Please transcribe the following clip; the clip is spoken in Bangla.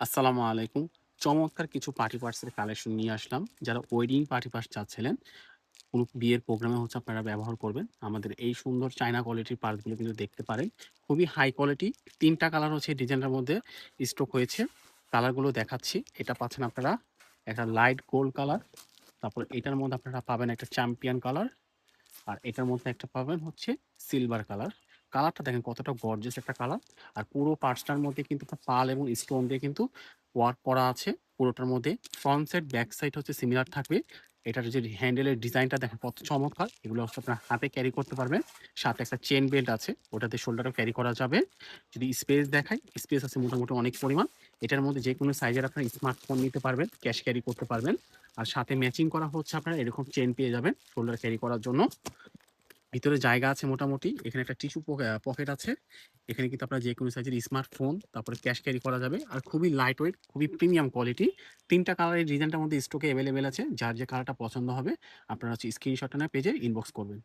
আসসালামু আলাইকুম। চমৎকার কিছু পার্টি পার্টসের কালেকশন নিয়ে আসলাম। যারা ওয়েডিং পার্টি পার্টস চাচ্ছিলেন, কোনো বিয়ের প্রোগ্রামে আপনারা ব্যবহার করবেন। আমাদের এই সুন্দর চায়না কোয়ালিটির পার্টসগুলো কিন্তু দেখতে পারেন। খুবই হাই কোয়ালিটি। ৩ টা কালার এই ডিজাইনটার মধ্যে স্টক হয়েছে। কালারগুলো দেখাচ্ছি। এটা পাচ্ছেন আপনারা একটা লাইট গোল্ড কালার। তারপর এটার মধ্যে আপনারা পাবেন একটা চ্যাম্পিয়ন কালার। আর এটার মধ্যে একটা পাবেন সিলভার কালার। কালারটা দেখেন কতটা গর্জিয়াস একটা কালার। আর পুরো পার্টসটার মধ্যে কিন্তু আপনার পাল এবং স্টোন দিয়ে কিন্তু ওয়ার্ক করা আছে পুরোটার মধ্যে। Front side, back side similar থাকবে। এটার যে হ্যান্ডেলের ডিজাইনটা দেখেন কত চমৎকার। এগুলো আপনার হাতে ক্যারি করতে পারবেন। সাথে একটা চেইন বেল্ট আছে, ওটাতে শোল্ডারেও ক্যারি করা যাবে। যদি স্পেস দেখাই, স্পেস আছে মোটামুটি অনেক পরিমাণ। এটার মধ্যে যেকোনো সাইজের আপনার স্মার্টফোন নিতে পারবেন, ক্যাশ ক্যারি করতে পারবেন। আর সাথে ম্যাচিং করা আপনারা এরকম চেইন পেয়ে যাবেন শোল্ডার ক্যারি করার জন্য। ভিতরে জায়গা আছে মোটামুটি। এখানে একটা টিস্যু পকেট আছে। এখানে কিন্তু আপনার যেকোনো সাইজের স্মার্টফোন, তারপরে ক্যাশ ক্যারি করা যাবে। আর খুবই লাইট ওয়েট, খুবই প্রিমিয়াম কোয়ালিটি। ৩ টা কালারের ডিজাইনটার মধ্যে স্টকে এভেইলেবল আছে। যার যে কালারটা পছন্দ হবে আপনারা স্ক্রিনশটটা নিয়ে পেজে ইনবক্স করবেন।